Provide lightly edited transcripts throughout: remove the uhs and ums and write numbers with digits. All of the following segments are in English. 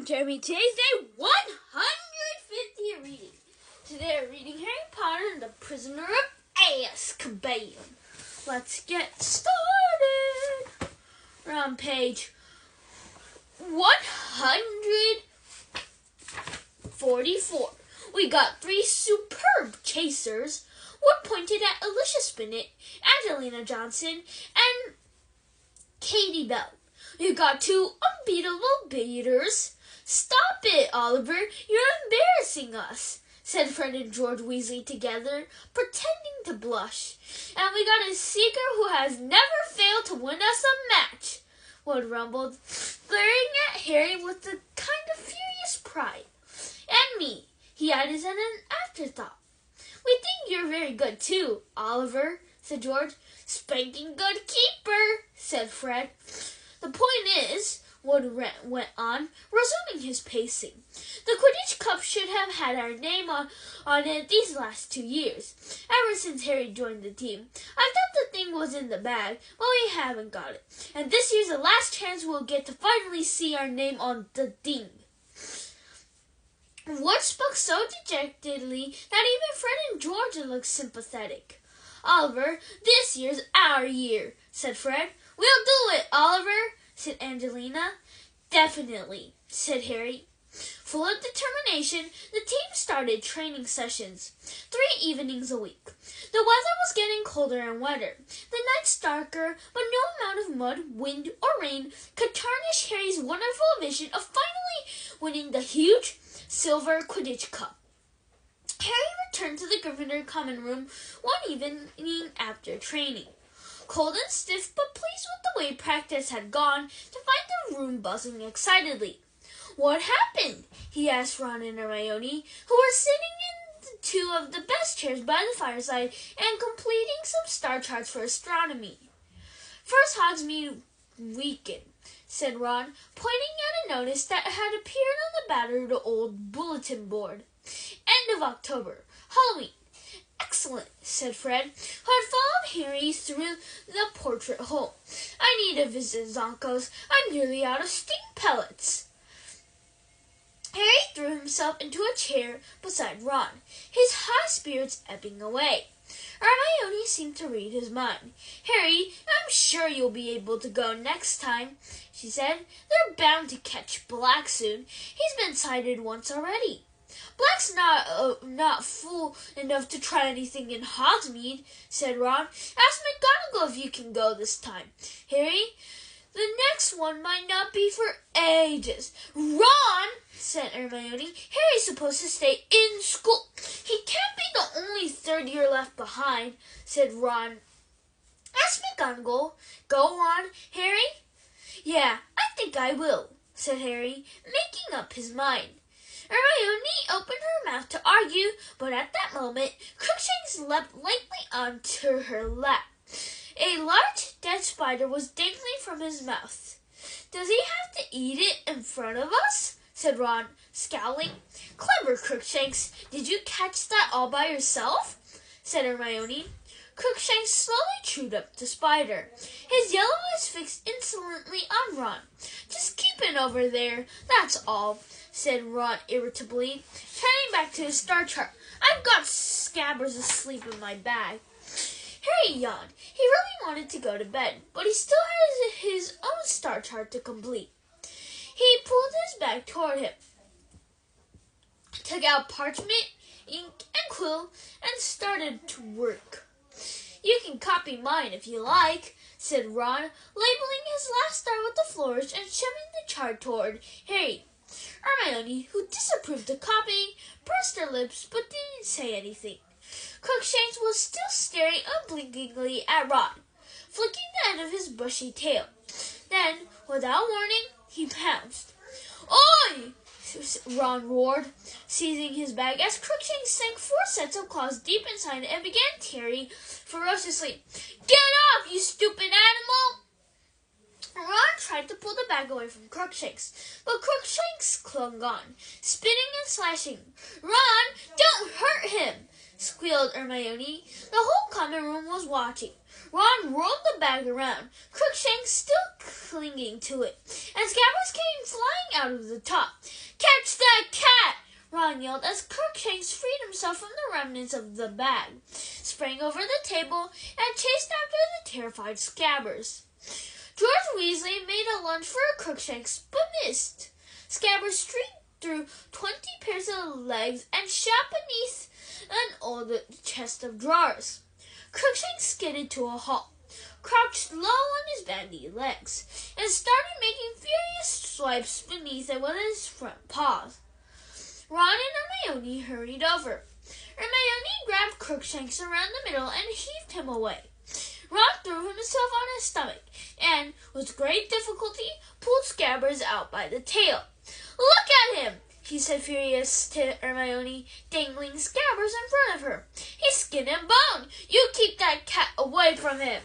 Jeremy. Today's day 150 reading. Today we're reading Harry Potter and the Prisoner of Azkaban. Let's get started. We're on page 144. We got three superb chasers. One pointed at Alicia Spinnet, Angelina Johnson, and Katie Bell. You got two unbeatable beaters. Stop it, Oliver. You're embarrassing us, said Fred and George Weasley together, pretending to blush. And we got a seeker who has never failed to win us a match, Wood rumbled, glaring at Harry with a kind of furious pride. And me, he added as an afterthought. We think you're very good too, Oliver, said George. Spanking good keeper, said Fred. The point is, Wood went on, resuming his pacing, the Quidditch Cup should have had our name on it these last 2 years, ever since Harry joined the team. I thought the thing was in the bag, but we haven't got it. And this year's the last chance we'll get to finally see our name on the ding. Wood spoke so dejectedly that even Fred and George looked sympathetic. Oliver, this year's our year, said Fred. We'll do it, Oliver, said Angelina. Definitely, said Harry. Full of determination, the team started training sessions, 3 evenings a week. The weather was getting colder and wetter, the nights darker, but no amount of mud, wind, or rain could tarnish Harry's wonderful vision of finally winning the huge silver Quidditch Cup. Harry returned to the Gryffindor common room one evening after training, cold and stiff but pleased with the way practice had gone, to find the room buzzing excitedly. What happened? He asked Ron and Hermione, who were sitting in 2 of the best chairs by the fireside and completing some star charts for astronomy. First Hogsmeade weekend, said Ron, pointing at a notice that had appeared on the battered old bulletin board. End of October. Halloween. Excellent, said Fred, who had followed Harry through the portrait hole. I need a visit, Zonkos. I'm nearly out of sting pellets. Harry threw himself into a chair beside Ron, his high spirits ebbing away. Hermione seemed to read his mind. Harry, I'm sure you'll be able to go next time, she said. They're bound to catch Black soon. He's been sighted once already. Black's not fool enough to try anything in Hogsmeade, said Ron. Ask McGonagall if you can go this time. Harry, the next one might not be for ages. Ron, said Hermione, Harry's supposed to stay in school. He can't be the only 3rd year left behind, said Ron. Ask McGonagall. Go on, Harry. Yeah, I think I will, said Harry, making up his mind. Hermione opened her mouth to argue, but at that moment, Crookshanks leapt lightly onto her lap. A large dead spider was dangling from his mouth. Does he have to eat it in front of us? Said Ron, scowling. Clever, Crookshanks. Did you catch that all by yourself? Said Hermione. Crookshanks slowly chewed up the spider, his yellow eyes fixed insolently on Ron. Just keep it over there, that's all, said Ron irritably, turning back to his star chart. I've got Scabbers asleep in my bag. Harry yawned. He really wanted to go to bed, but he still had his own star chart to complete. He pulled his bag toward him, took out parchment, ink, and quill, and started to work. You can copy mine if you like, said Ron, labeling his last star with a flourish and shoving the chart toward Harry. Hermione, who disapproved of copying, pursed her lips but didn't say anything. Crookshanks was still staring unblinkingly at Ron, flicking the end of his bushy tail. Then, without warning, he pounced. Oi! Ron roared, seizing his bag as Crookshanks sank 4 sets of claws deep inside it and began tearing ferociously. Get off, you stupid animal! Ron tried to pull the bag away from Crookshanks, but Crookshanks clung on, spitting and slashing. Ron, don't hurt him! Squealed Hermione. The whole common room was watching. Ron rolled the bag around, Crookshanks still clinging to it, and Scabbers came flying out of the top. that cat!" Ron yelled as Crookshanks freed himself from the remnants of the bag, sprang over the table, and chased after the terrified Scabbers. George Weasley made a lunge for Crookshanks, but missed. Scabbers streaked through 20 pairs of legs and shot beneath an old chest of drawers. Crookshanks skidded to a halt, crouched low on his bandy legs, and started making furious swipes beneath it with his front paws. Ron and Hermione hurried over. Hermione grabbed Crookshanks around the middle and heaved him away. Ron threw himself on his stomach and, with great difficulty, pulled Scabbers out by the tail. "Look at him!" he said, furious to Hermione, dangling Scabbers in front of her. "He's skin and bone! You keep that cat away from him!"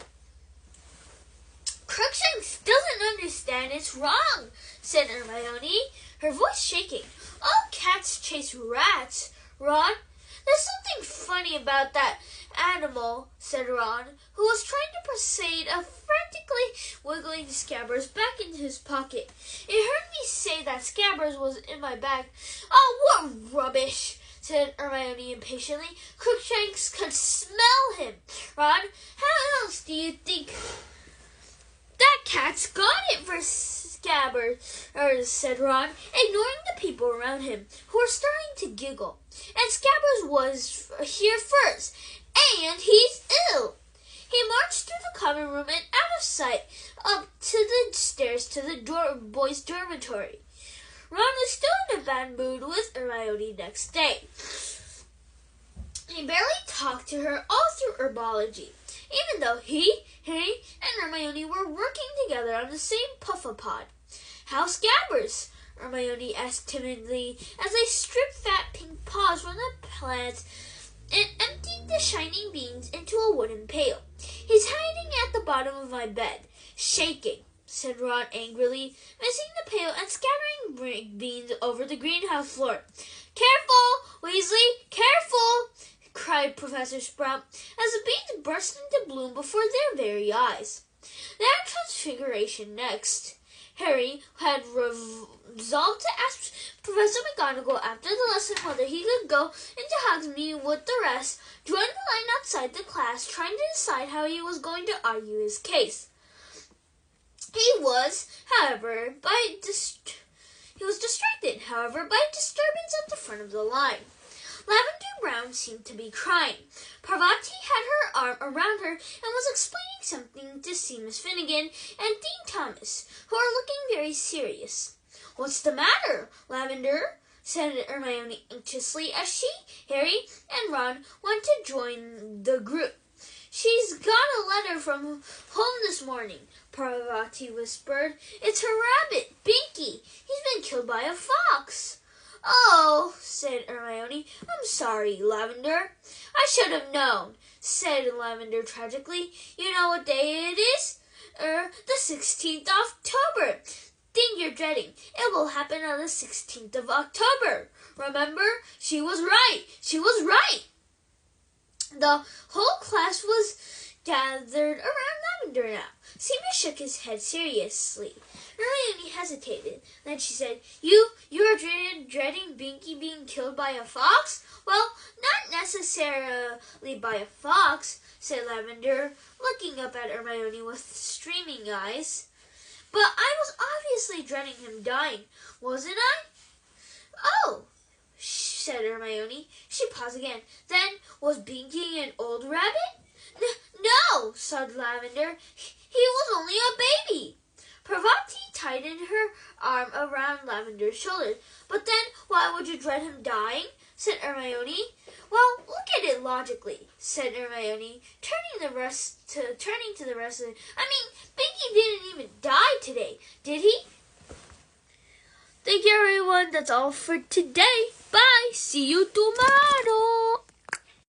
"Crookshanks doesn't understand it's wrong," said Hermione, her voice shaking. "All cats chase rats, Ron. There's something funny about that animal," said Ron, who was trying to persuade a frantically wiggling Scabbers back into his pocket. "It heard me say that Scabbers was in my bag." "Oh, what rubbish!" said Hermione impatiently. "Crookshanks could smell him. Ron, how else do you think that cat's got it for Scabbers?" said Ron, ignoring the people around him, who were starting to giggle. "And Scabbers was here first, and he's ill." He marched through the common room and out of sight, up to the stairs to the boys' dormitory. Ron was still in a bad mood with Hermione next day. He barely talked to her all through herbology, even though he, Harry, and Hermione were working together on the same puffapod. "How's Scabbers?" Hermione asked timidly as they stripped fat pink paws from the plant and emptied the shining beans into a wooden pail. "He's hiding at the bottom of my bed, shaking," said Ron angrily, missing the pail and scattering beans over the greenhouse floor. "Careful, Weasley, careful!" cried Professor Sprout as the beans burst into bloom before their very eyes. They had Transfiguration next. Harry had resolved to ask Professor McGonagall after the lesson whether he could go into Hogsmeade with the rest, join the line outside the class, trying to decide how he was going to argue his case. He was, however, distracted, by a disturbance at the front of the line. Lavender Brown seemed to be crying. Parvati had her arm around her and was explaining something to Seamus Finnegan and Dean Thomas, who were looking very serious. "What's the matter, Lavender?" said Hermione anxiously as she, Harry, and Ron went to join the group. "She's got a letter from home this morning," Parvati whispered. "It's her rabbit, Binky. He's been killed by a fox." "Oh," said Hermione. "I'm sorry, Lavender." "I should have known," said Lavender tragically. "You know what day it is? The 16th of October. Thing you're dreading. It will happen on the 16th of October. Remember? She was right. She was right." The whole class was gathered around Lavender now. Seamus shook his head seriously. Hermione hesitated. Then she said, You are dreading Binky being killed by a fox?" "Well, not necessarily by a fox," said Lavender, looking up at Hermione with streaming eyes. "But I was obviously dreading him dying, wasn't I?" "Oh," said Hermione. She paused again. "Then was Binky an old rabbit?" No," said Lavender. He was only a baby." Parvati tightened her arm around Lavender's shoulder. "But then why would you dread him dying?" said Hermione. "Well, look at it logically," said Hermione, turning to the rest of it. "I mean, Binky didn't even die today, did he?" Thank you, everyone. That's all for today. Bye. See you tomorrow.